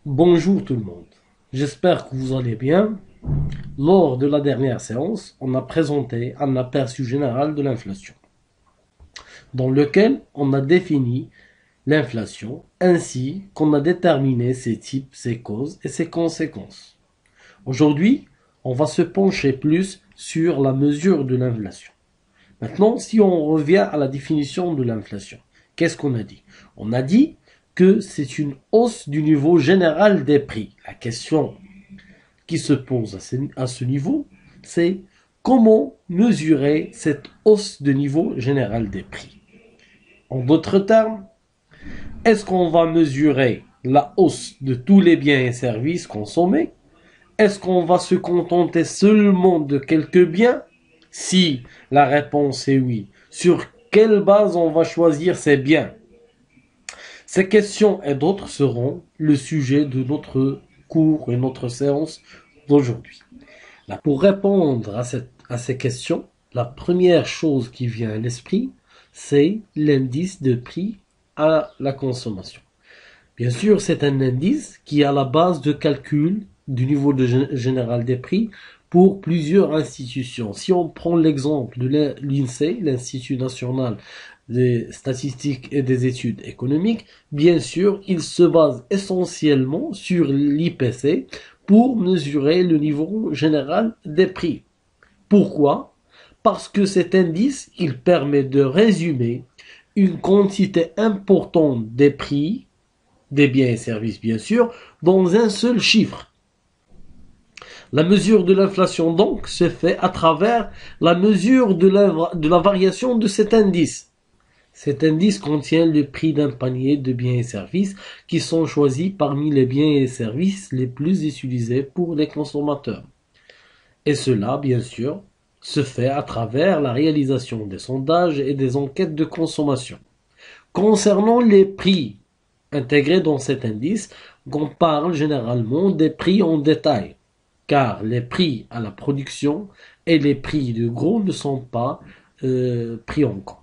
Bonjour tout le monde, j'espère que vous allez bien. Lors de la dernière séance, on a présenté un aperçu général de l'inflation, dans lequel on a défini l'inflation ainsi qu'on a déterminé ses types, ses causes et ses conséquences. Aujourd'hui, on va se pencher plus sur la mesure de l'inflation. Maintenant, si on revient à la définition de l'inflation, qu'est-ce qu'on a dit? On a dit que c'est une hausse du niveau général des prix. La question qui se pose à ce niveau, c'est comment mesurer cette hausse de niveau général des prix. En d'autres termes, est-ce qu'on va mesurer la hausse de tous les biens et services consommés? Est-ce qu'on va se contenter seulement de quelques biens? Si la réponse est oui, sur quelle base on va choisir ces biens? Ces questions et d'autres seront le sujet de notre cours et notre séance d'aujourd'hui. Là, pour répondre à ces questions, la première chose qui vient à l'esprit, c'est l'indice de prix à la consommation. Bien sûr, c'est un indice qui est à la base de calcul du niveau général des prix pour plusieurs institutions. Si on prend l'exemple de l'INSEE, l'Institut national des statistiques et des études économiques, bien sûr, il se base essentiellement sur l'IPC pour mesurer le niveau général des prix. Pourquoi? Parce que cet indice, il permet de résumer une quantité importante des prix, des biens et services bien sûr, dans un seul chiffre. La mesure de l'inflation donc se fait à travers la mesure de la variation de cet indice. Cet indice contient le prix d'un panier de biens et services qui sont choisis parmi les biens et services les plus utilisés pour les consommateurs. Et cela, bien sûr, se fait à travers la réalisation des sondages et des enquêtes de consommation. Concernant les prix intégrés dans cet indice, on parle généralement des prix en détail, car les prix à la production et les prix de gros ne sont pas pris en compte.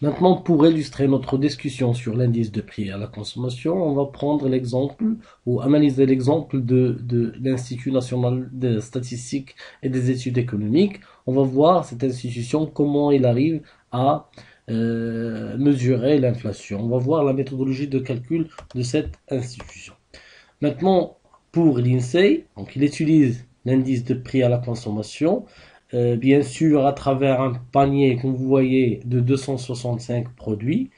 Maintenant, pour illustrer notre discussion sur l'indice de prix à la consommation, on va prendre l'exemple ou analyser l'exemple de l'Institut national des statistiques et des études économiques. On va voir cette institution, comment il arrive à mesurer l'inflation. On va voir la méthodologie de calcul de cette institution. Maintenant, pour l'INSEE, donc il utilise l'indice de prix à la consommation, bien sûr à travers un panier, comme vous voyez, de 265 produits.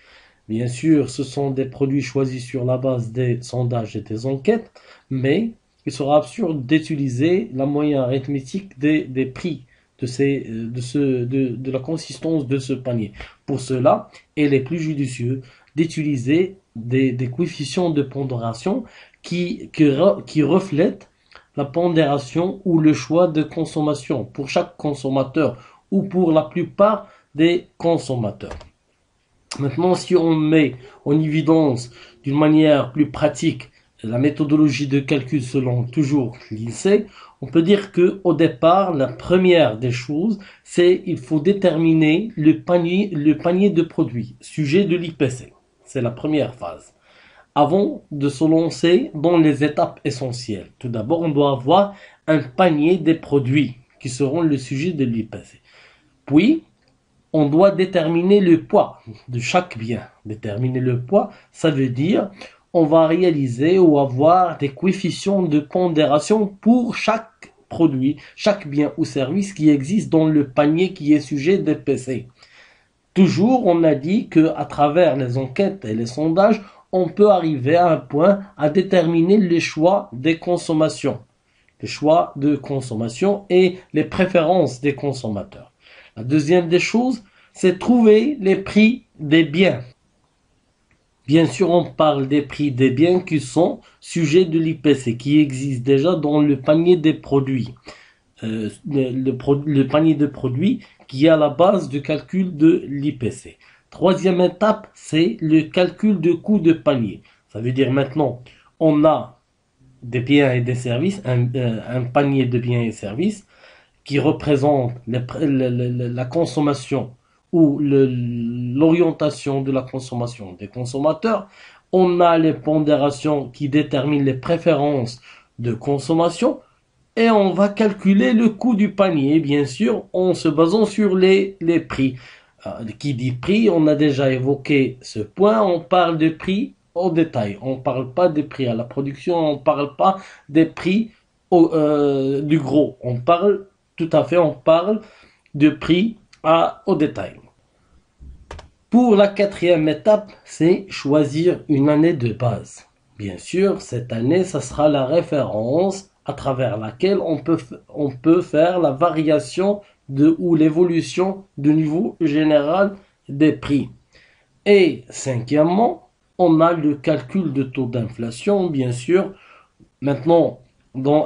Bien sûr, ce sont des produits choisis sur la base des sondages et des enquêtes, mais il sera absurde d'utiliser la moyenne arithmétique des prix de la consistance de ce panier. Pour cela, il est plus judicieux d'utiliser des coefficients de pondération qui reflètent la pondération ou le choix de consommation pour chaque consommateur ou pour la plupart des consommateurs. Maintenant, si on met en évidence d'une manière plus pratique la méthodologie de calcul selon toujours l'INSEE, on peut dire que au départ, la première des choses, c'est il faut déterminer le panier de produits, sujet de l'IPC. C'est la première phase. Avant de se lancer dans les étapes essentielles, tout d'abord, on doit avoir un panier des produits qui seront le sujet de l'IPC. Puis, on doit déterminer le poids de chaque bien. Déterminer le poids, ça veut dire on va réaliser ou avoir des coefficients de pondération pour chaque produit, chaque bien ou service qui existe dans le panier qui est sujet d'IPC. Toujours, on a dit que à travers les enquêtes et les sondages, on peut arriver à un point à déterminer les choix des consommations. Les choix de consommation et les préférences des consommateurs. La deuxième des choses, c'est trouver les prix des biens. Bien sûr, on parle des prix des biens qui sont sujets de l'IPC, qui existent déjà dans le panier des produits. Le panier de produits qui est à la base du calcul de l'IPC. Troisième étape, c'est le calcul de coût de panier. Ça veut dire maintenant, on a des biens et des services, un panier de biens et services qui représente la consommation ou l'orientation de la consommation des consommateurs. On a les pondérations qui déterminent les préférences de consommation. Et on va calculer le coût du panier, bien sûr, en se basant sur les prix. Qui dit prix, on a déjà évoqué ce point, on parle de prix au détail. On ne parle pas des prix à la production, on ne parle pas des prix du gros. On parle de prix au détail. Pour la quatrième étape, c'est choisir une année de base. Bien sûr, cette année, ça sera la référence à travers laquelle on peut faire la variation ou l'évolution du niveau général des prix. Et cinquièmement, on a le calcul de taux d'inflation, bien sûr. Maintenant,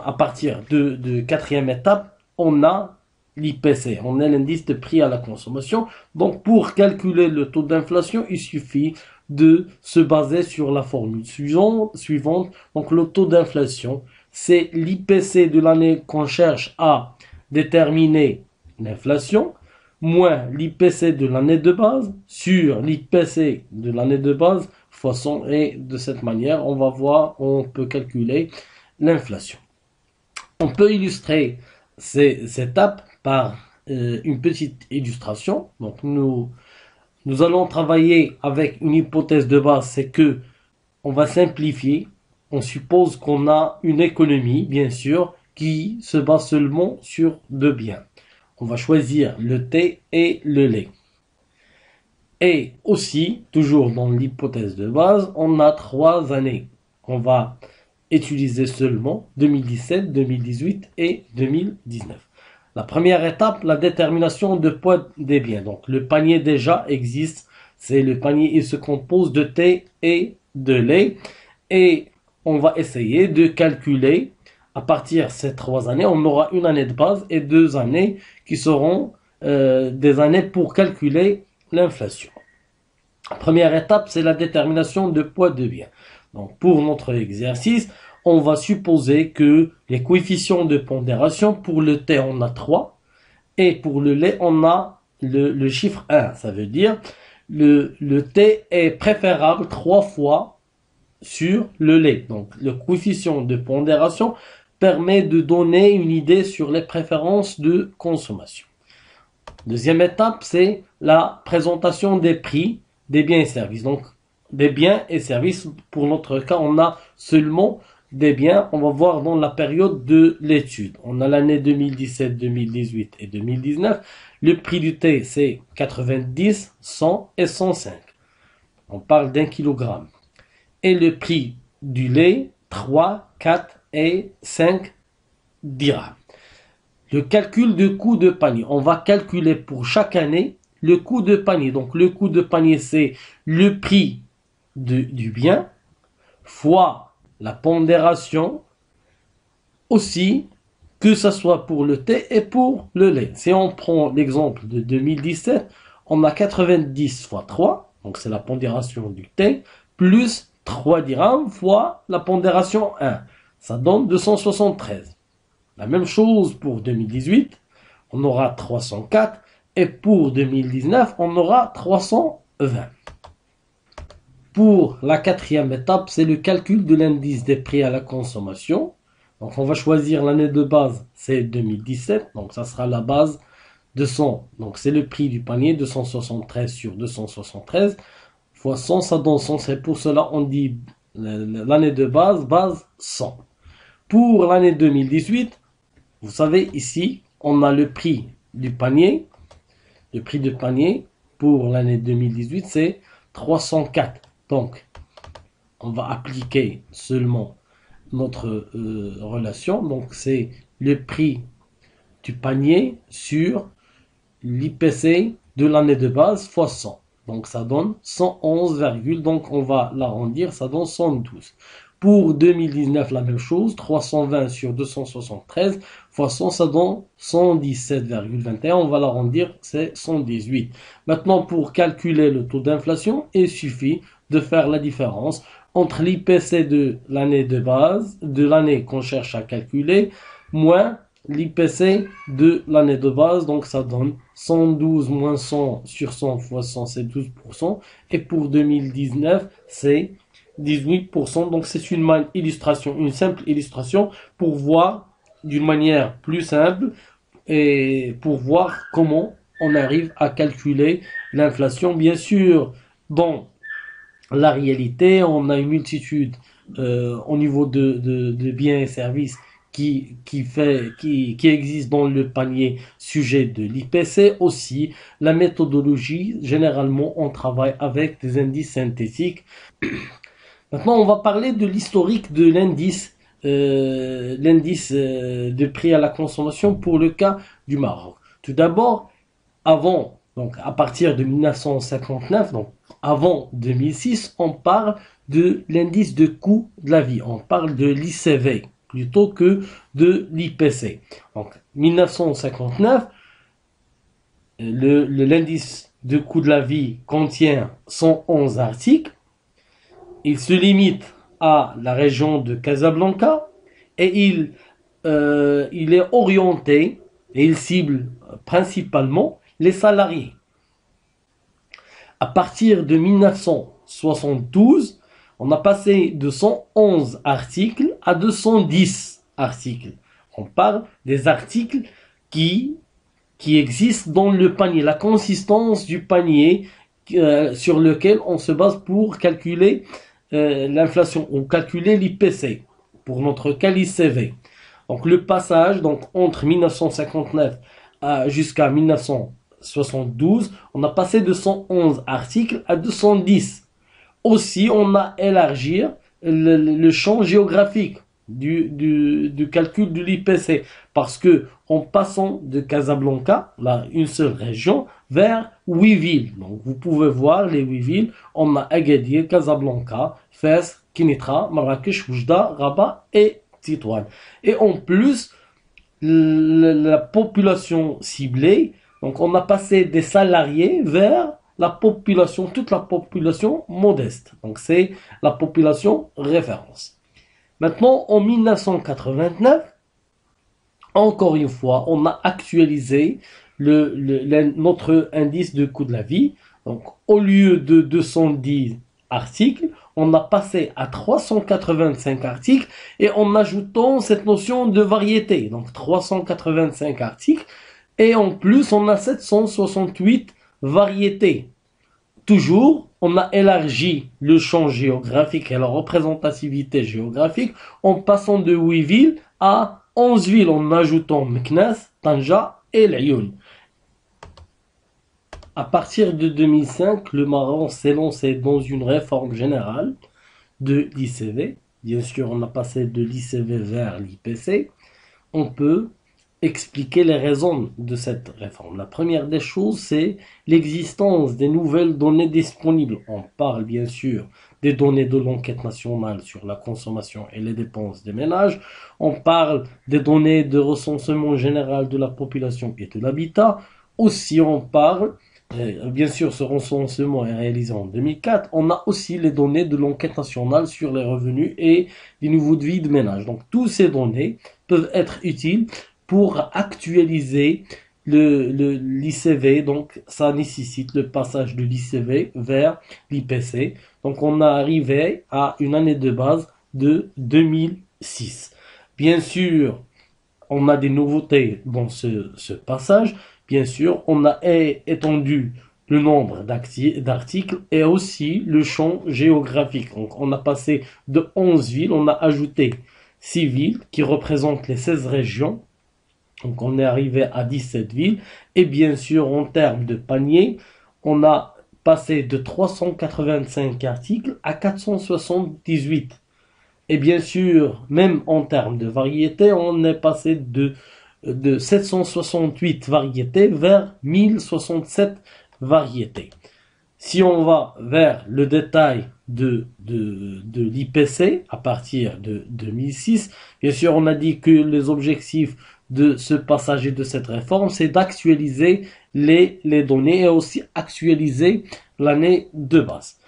à partir de quatrième étape, on a l'IPC, on a l'indice de prix à la consommation. Donc, pour calculer le taux d'inflation, il suffit de se baser sur la formule suivante. Donc, le taux d'inflation, c'est l'IPC de l'année qu'on cherche à déterminer l'inflation, moins l'IPC de l'année de base, sur l'IPC de l'année de base, fois 100, et de cette manière, on peut calculer l'inflation. On peut illustrer ces étapes par une petite illustration. Donc, nous allons travailler avec une hypothèse de base, c'est que on va simplifier. On suppose qu'on a une économie, bien sûr, qui se base seulement sur deux biens. On va choisir le thé et le lait. Et aussi, toujours dans l'hypothèse de base, on a 3 années. On va utiliser seulement 2017, 2018 et 2019. La première étape, la détermination de poids des biens. Donc, le panier déjà existe. C'est le panier, il se compose de thé et de lait. Et on va essayer de calculer, à partir de ces 3 années, on aura une année de base et 2 années qui seront des années pour calculer l'inflation. La première étape, c'est la détermination de poids de biens. Donc, pour notre exercice, on va supposer que les coefficients de pondération, pour le thé, on a 3, et pour le lait, on a le chiffre 1. Ça veut dire le thé est préférable 3 fois sur le lait. Donc, le coefficient de pondération permet de donner une idée sur les préférences de consommation. Deuxième étape, c'est la présentation des prix des biens et services. Donc, des biens et services, pour notre cas, on a seulement des biens. On va voir dans la période de l'étude. On a l'année 2017, 2018 et 2019. Le prix du thé, c'est 90, 100 et 105. On parle d'1 kilogramme. Et le prix du lait, 3, 4 et 5 dirhams. Le calcul de coût de panier. On va calculer pour chaque année le coût de panier. Donc, le coût de panier, c'est le prix du bien fois la pondération aussi, que ce soit pour le thé et pour le lait. Si on prend l'exemple de 2017, on a 90 fois 3, donc c'est la pondération du thé, plus 3 dirhams fois la pondération 1. Ça donne 273. La même chose pour 2018, on aura 304. Et pour 2019, on aura 320. Pour la quatrième étape, c'est le calcul de l'indice des prix à la consommation. Donc, on va choisir l'année de base, c'est 2017. Donc, ça sera la base de 100. Donc, c'est le prix du panier, 273 sur 273 fois 100, ça donne 100. C'est pour cela on dit l'année de base 100. Pour l'année 2018, vous savez, ici, on a le prix du panier. Le prix du panier pour l'année 2018, c'est 304. Donc, on va appliquer seulement notre relation. Donc, c'est le prix du panier sur l'IPC de l'année de base fois 100. Donc, ça donne 111, donc on va l'arrondir, ça donne 112. Pour 2019, la même chose, 320 sur 273 fois 100, ça donne 117,21. On va l'arrondir, c'est 118. Maintenant, pour calculer le taux d'inflation, il suffit de faire la différence entre l'IPC de l'année de base, de l'année qu'on cherche à calculer, moins l'IPC de l'année de base. Donc, ça donne 112 moins 100 sur 100 fois 100, c'est 12%. Et pour 2019, c'est 18%. Donc c'est une illustration, une simple illustration pour voir d'une manière plus simple et pour voir comment on arrive à calculer l'inflation. Bien sûr, dans la réalité, on a une multitude au niveau de biens et services qui existe dans le panier sujet de l'IPC. Aussi, la méthodologie, généralement, on travaille avec des indices synthétiques. Maintenant, on va parler de l'historique de l'indice de prix à la consommation pour le cas du Maroc. Tout d'abord, donc à partir de 1959, donc avant 2006, on parle de l'indice de coût de la vie. On parle de l'ICV plutôt que de l'IPC. Donc 1959, l'indice de coût de la vie contient 111 articles. Il se limite à la région de Casablanca et il est orienté et il cible principalement les salariés. À partir de 1972, on a passé de 111 articles à 210 articles. On parle des articles qui existent dans le panier, la consistance du panier sur lequel on se base pour calculer l'inflation ou calculer l'IPC, pour notre cas l'ICV. Donc le passage entre 1959 jusqu'à 1972, on a passé de 111 articles à 210. Aussi, on a élargi le champ géographique du calcul de l'IPC, parce que en passant de Casablanca, là, une seule région, vers 8 villes. Donc vous pouvez voir les 8 villes. On a Agadir, Casablanca, Fès, Kenitra, Marrakech, Oujda, Rabat et Tétouan. Et en plus, la population ciblée, donc on a passé des salariés vers la population, toute la population modeste. Donc c'est la population référence. Maintenant, en 1989, encore une fois, on a actualisé notre indice de coût de la vie. Donc, au lieu de 210 articles, on a passé à 385 articles et en ajoutant cette notion de variété. Donc, 385 articles et en plus, on a 768 variétés. Toujours, on a élargi le champ géographique et la représentativité géographique en passant de 8 villes à 11 villes en ajoutant Meknès, Tanja et l'Ayoun. À partir de 2005, le Maroc s'est lancé dans une réforme générale de l'ICV. Bien sûr, on a passé de l'ICV vers l'IPC. On peut expliquer les raisons de cette réforme. La première des choses, c'est l'existence des nouvelles données disponibles. On parle bien sûr des données de l'enquête nationale sur la consommation et les dépenses des ménages. On parle des données de recensement général de la population et de l'habitat. Aussi, on parle, bien sûr, ce recensement est réalisé en 2004. On a aussi les données de l'enquête nationale sur les revenus et les niveaux de vie de ménage. Donc, toutes ces données peuvent être utiles pour actualiser l'ICV. Donc ça nécessite le passage de l'ICV vers l'IPC. Donc on a arrivé à une année de base de 2006. Bien sûr, on a des nouveautés dans ce passage. Bien sûr, on a étendu le nombre d'articles et aussi le champ géographique. Donc on a passé de 11 villes, on a ajouté 6 villes qui représentent les 16 régions. Donc on est arrivé à 17 villes. Et bien sûr, en termes de panier, on a passé de 385 articles à 478. Et bien sûr, même en termes de variété, on est passé de 768 variétés vers 1067 variétés. Si on va vers le détail de l'IPC à partir de 2006, bien sûr, on a dit que les objectifs de ce passage et de cette réforme, c'est d'actualiser les données et aussi actualiser l'année de base.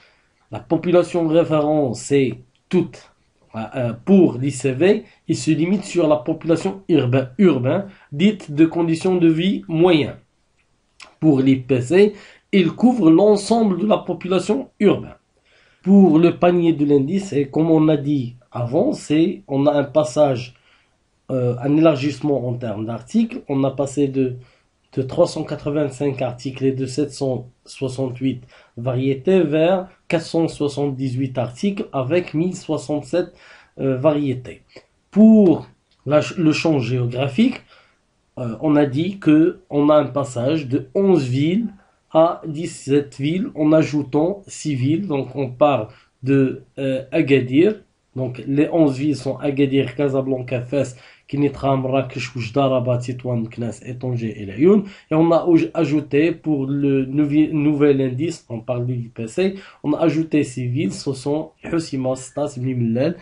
La population de référence, c'est toute. Pour l'ICV, il se limite sur la population urbaine, dite de conditions de vie moyennes. Pour l'IPC, il couvre l'ensemble de la population urbaine. Pour le panier de l'indice, et comme on a dit avant, on a un passage, un élargissement en termes d'articles. On a passé de 385 articles et de 768 variétés vers 478 articles avec 1067 variétés. Pour le champ géographique, on a dit qu'on a un passage de 11 villes à 17 villes en ajoutant 6 villes. Donc on parle de Agadir. Donc les 11 villes sont Agadir, Casablanca, Fès, Kenitra, Marrakech, Oujda, Rabat, Tétouan, Knas, et Tanger et Laayoune. Et on a ajouté pour le nouvel indice, on parle du IPC, on a ajouté 6 villes, ce sont Hossima, Stas, Bni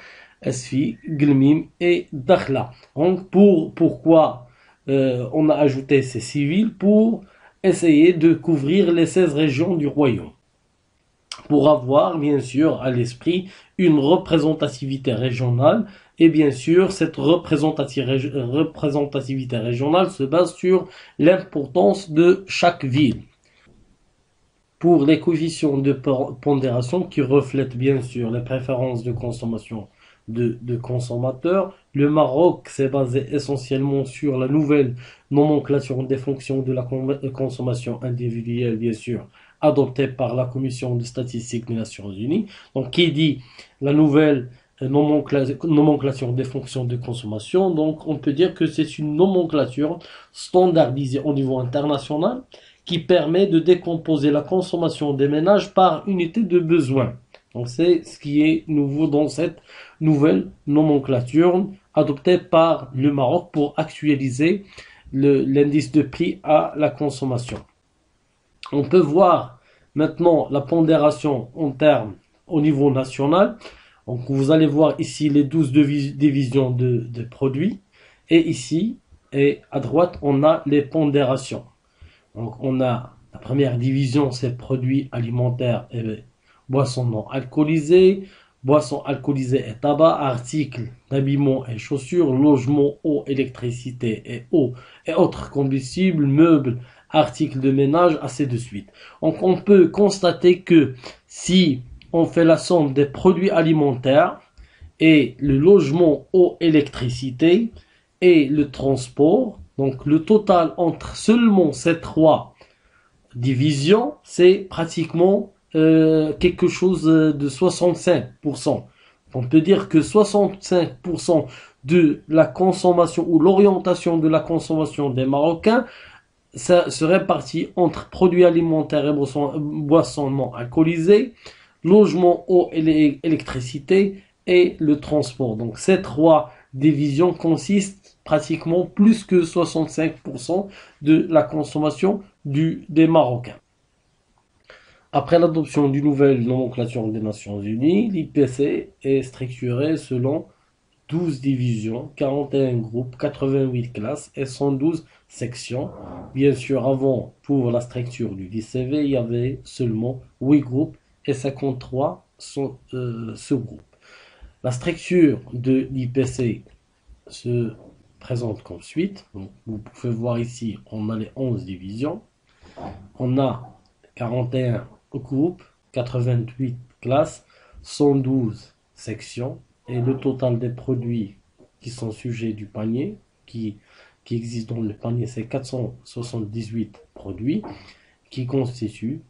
Esfi, Glmim et Dakhla. Donc pourquoi on a ajouté ces 6 villes? Pour essayer de couvrir les 16 régions du royaume, pour avoir bien sûr à l'esprit une représentativité régionale. Et bien sûr, cette représentativité régionale se base sur l'importance de chaque ville. Pour les coefficients de pondération qui reflètent bien sûr les préférences de consommation de consommateurs, le Maroc s'est basé essentiellement sur la nouvelle nomenclature des fonctions de la consommation individuelle, bien sûr, adoptée par la Commission de statistique des Nations Unies. Donc, qui dit la nouvelle nomenclature des fonctions de consommation, donc on peut dire que c'est une nomenclature standardisée au niveau international qui permet de décomposer la consommation des ménages par unité de besoin. Donc c'est ce qui est nouveau dans cette nouvelle nomenclature adoptée par le Maroc pour actualiser l'indice de prix à la consommation. On peut voir maintenant la pondération en termes au niveau national. Donc vous allez voir ici les 12 divisions de produits. Et ici, et à droite, on a les pondérations. Donc on a la première division, c'est produits alimentaires et boissons non alcoolisées, boissons alcoolisées et tabac, articles d'habillement et chaussures, logements, eau, électricité et eau et autres combustibles, meubles, articles de ménage, ainsi de suite. Donc on peut constater que si on fait la somme des produits alimentaires et le logement, eau, électricité et le transport, donc le total entre seulement ces trois divisions, c'est pratiquement quelque chose de 65%. On peut dire que 65% de la consommation ou l'orientation de la consommation des Marocains, ça se répartit entre produits alimentaires et boissons non alcoolisées, logement, eau et électricité et le transport. Donc ces trois divisions consistent pratiquement plus que 65% de la consommation des Marocains. Après l'adoption du nouvel nomenclature des Nations Unies, l'IPC est structuré selon 12 divisions, 41 groupes, 88 classes et 112 sections. Bien sûr, avant, pour la structure du DCV, il y avait seulement 8 groupes et 53 sous-groupes. La structure de l'IPC se présente comme suite. Donc, vous pouvez voir ici, on a les 11 divisions. On a 41 groupes, 88 classes, 112 sections. Et le total des produits qui sont sujets du panier, qui existent dans le panier, c'est 478 produits, qui constituent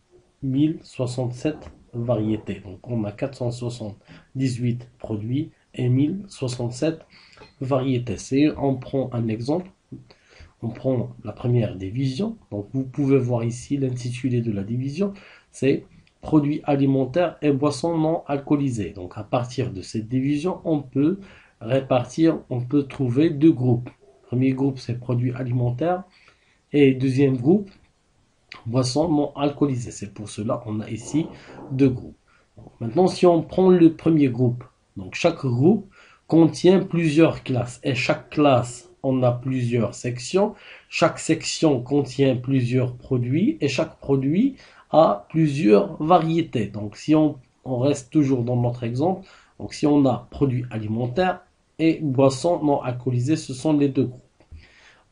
1067 variétés. Donc on a 478 produits et 1067 variétés. On prend un exemple, on prend la première division. Donc vous pouvez voir ici l'intitulé de la division, c'est produits alimentaires et boissons non alcoolisées. Donc à partir de cette division, on peut trouver deux groupes. Premier groupe, c'est produits alimentaires et deuxième groupe, boissons non alcoolisées. C'est pour cela qu'on a ici deux groupes. Donc, maintenant, si on prend le premier groupe, donc chaque groupe contient plusieurs classes et chaque classe, on a plusieurs sections. Chaque section contient plusieurs produits et chaque produit a plusieurs variétés. Donc si on reste toujours dans notre exemple, donc si on a produits alimentaires et boissons non alcoolisées, ce sont les deux groupes.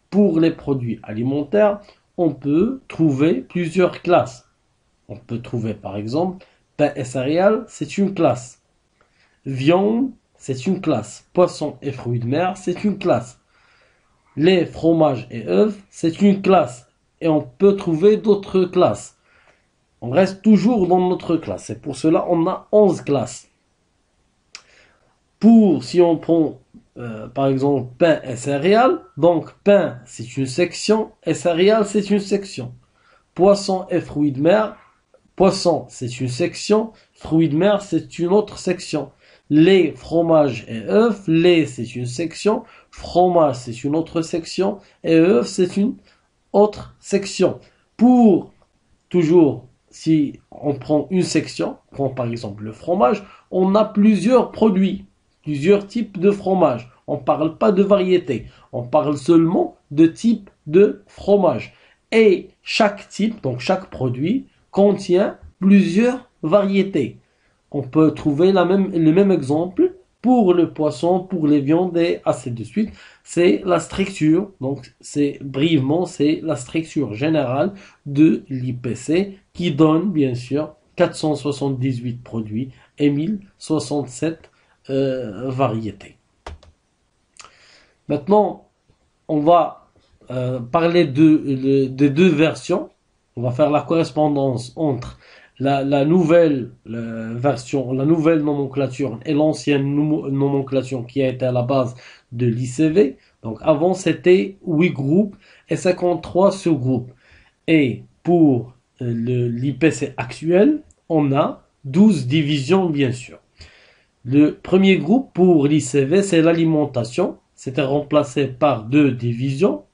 Pour les produits alimentaires, on peut trouver plusieurs classes. On peut trouver par exemple Pain et céréales, c'est une classe. Viande, c'est une classe. Poisson et fruits de mer, c'est une classe. Lait, fromage et œufs, c'est une classe. Et on peut trouver d'autres classes. On reste toujours dans notre classe. Et pour cela, on a 11 classes. Si on prend par exemple pain et céréales, donc pain c'est une section et céréales c'est une section. Poisson et fruits de mer, poisson c'est une section, fruits de mer c'est une autre section. Lait, fromage et œufs, lait c'est une section, fromage c'est une autre section et œufs c'est une autre section. Pour toujours, si on prend une section, on prend par exemple le fromage, on a plusieurs produits. Plusieurs types de fromage. On ne parle pas de variété. On parle seulement de type de fromage. Et chaque type, donc chaque produit, contient plusieurs variétés. On peut trouver le même exemple pour le poisson, pour les viandes et ainsi de suite. C'est la structure, donc c'est brièvement, c'est la structure générale de l'IPC qui donne bien sûr 478 produits et 1067 variétés. Maintenant, on va parler des deux versions. On va faire la correspondance entre la nouvelle version, la nouvelle nomenclature et l'ancienne nomenclature qui a été à la base de l'ICV. Donc avant, c'était 8 groupes et 53 sous-groupes. Et pour l'IPC actuel, on a 12 divisions bien sûr. Le premier groupe pour l'ICV, c'est l'alimentation. C'était remplacé par 2 divisions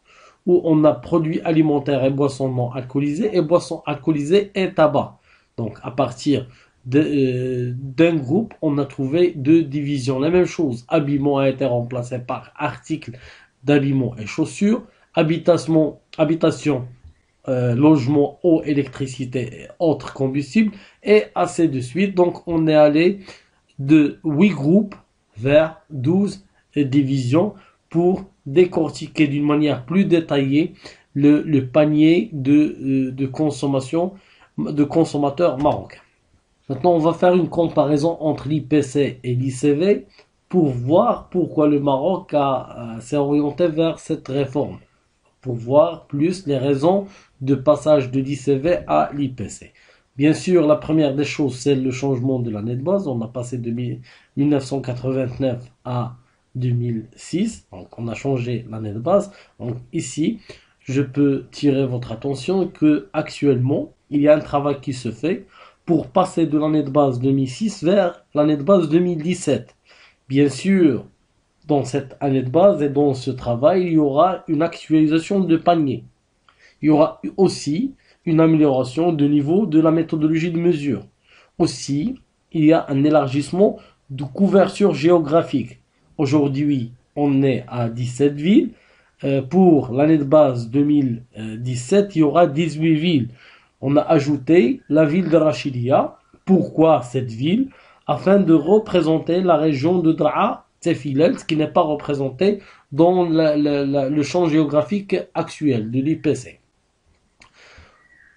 où on a produits alimentaires et boissons non alcoolisées et boissons alcoolisées et tabac. Donc à partir d'un groupe, on a trouvé 2 divisions. La même chose, habillement a été remplacé par articles d'habillement et chaussures, habitation, logement, eau, électricité et autres combustibles et ainsi de suite. Donc on est allé de 8 groupes vers 12 divisions pour décortiquer d'une manière plus détaillée le panier de consommation de consommateurs marocains. Maintenant, on va faire une comparaison entre l'IPC et l'ICV pour voir pourquoi le Maroc s'est orienté vers cette réforme, pour voir plus les raisons de passage de l'ICV à l'IPC. Bien sûr, la première des choses, c'est le changement de l'année de base. On a passé de 1989 à 2006. Donc, on a changé l'année de base. Donc, ici, je peux tirer votre attention que actuellement, il y a un travail qui se fait pour passer de l'année de base 2006 vers l'année de base 2017. Bien sûr, dans cette année de base et dans ce travail, il y aura une actualisation de panier. Il y aura aussi une amélioration de niveau de la méthodologie de mesure. Aussi, il y a un élargissement de couverture géographique. Aujourd'hui, on est à 17 villes. Pour l'année de base 2017, il y aura 18 villes. On a ajouté la ville de Rachidia. Pourquoi cette ville? Afin de représenter la région de Draa Tefilel, ce qui n'est pas représenté dans le champ géographique actuel de l'IPC.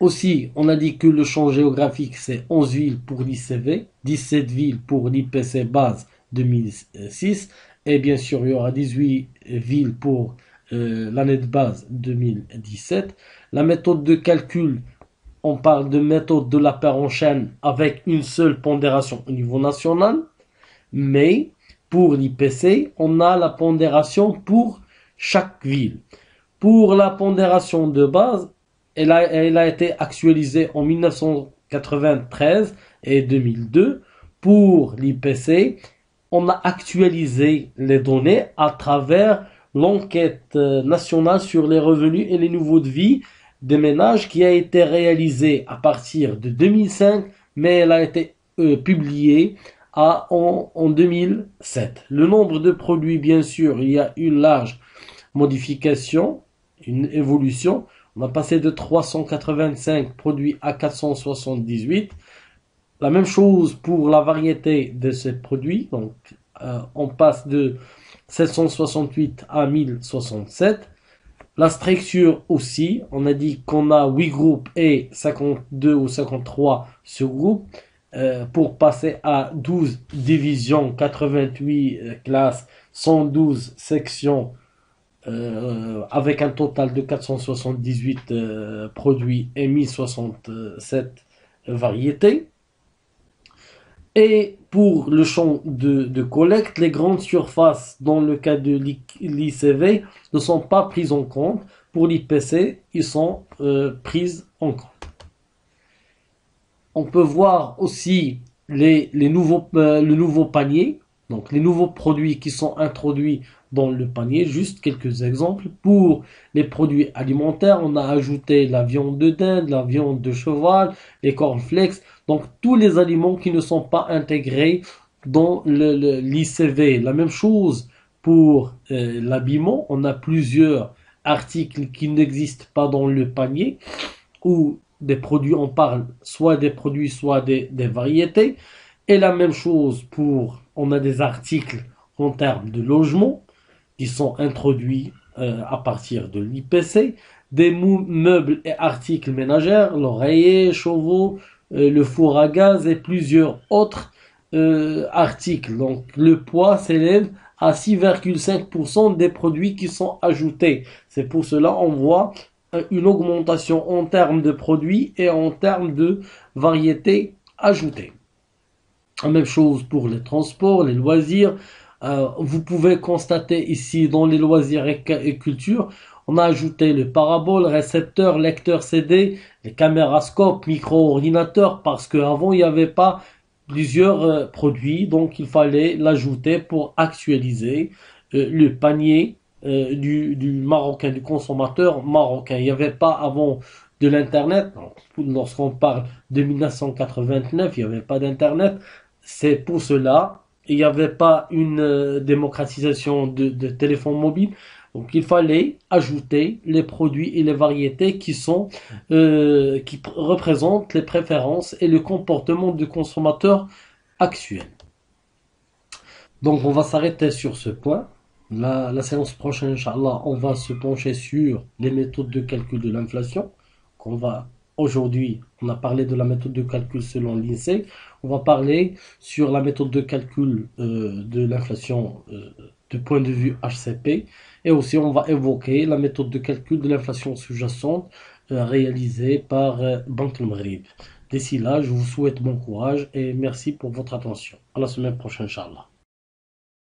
Aussi, on a dit que le champ géographique, c'est 11 villes pour l'ICV, 17 villes pour l'IPC base 2006, et bien sûr, il y aura 18 villes pour l'année de base 2017. La méthode de calcul, on parle de méthode de la paire en chaîne avec une seule pondération au niveau national, mais pour l'IPC, on a la pondération pour chaque ville. Pour la pondération de base, elle a été actualisée en 1993 et 2002. Pour l'IPC, on a actualisé les données à travers l'enquête nationale sur les revenus et les niveaux de vie des ménages qui a été réalisée à partir de 2005, mais elle a été publiée en 2007. Le nombre de produits, bien sûr, il y a une large modification, une évolution. On a passé de 385 produits à 478. La même chose pour la variété de ces produits. Donc, on passe de 768 à 1067. La structure aussi, on a dit qu'on a 8 groupes et 52 ou 53 sous-groupes. pour passer à 12 divisions, 88 classes, 112 sections, avec un total de 478 produits et 1067 variétés. Et pour le champ de collecte, les grandes surfaces, dans le cas de l'ICV, ne sont pas prises en compte. Pour l'IPC, ils sont prises en compte. On peut voir aussi le nouveau panier, donc les nouveaux produits qui sont introduits dans le panier. Juste quelques exemples. Pour les produits alimentaires, on a ajouté la viande de dinde, la viande de cheval, les cornflakes, donc tous les aliments qui ne sont pas intégrés dans l'ICV. La même chose pour l'habillement, on a plusieurs articles qui n'existent pas dans le panier, ou des produits, on parle soit des produits, soit des variétés. Et la même chose on a des articles en termes de logement qui sont introduits à partir de l'IPC, des meubles et articles ménagers, l'oreiller, chevaux, le four à gaz et plusieurs autres articles. Donc le poids s'élève à 6,5% des produits qui sont ajoutés. C'est pour cela on voit une augmentation en termes de produits et en termes de variétés ajoutées. La même chose pour les transports, les loisirs. Vous pouvez constater ici dans les loisirs et culture, on a ajouté le parabole, récepteur, lecteur CD, les camérascopes, micro-ordinateurs, parce qu'avant il n'y avait pas plusieurs produits, donc il fallait l'ajouter pour actualiser le panier du marocain, du consommateur marocain. Il n'y avait pas avant de l'internet. Lorsqu'on parle de 1989, il n'y avait pas d'internet. C'est pour cela il n'y avait pas une démocratisation de téléphones mobiles. Donc il fallait ajouter les produits et les variétés qui représentent les préférences et le comportement du consommateur actuel. Donc on va s'arrêter sur ce point. La séance prochaine, Inch'Allah, on va se pencher sur les méthodes de calcul de l'inflation. Aujourd'hui, on a parlé de la méthode de calcul selon l'INSEE. On va parler sur la méthode de calcul de l'inflation du point de vue HCP. Et aussi, on va évoquer la méthode de calcul de l'inflation sous-jacente réalisée par Banque El Maghrib. D'ici là, je vous souhaite bon courage et merci pour votre attention. À la semaine prochaine, Inch'Allah.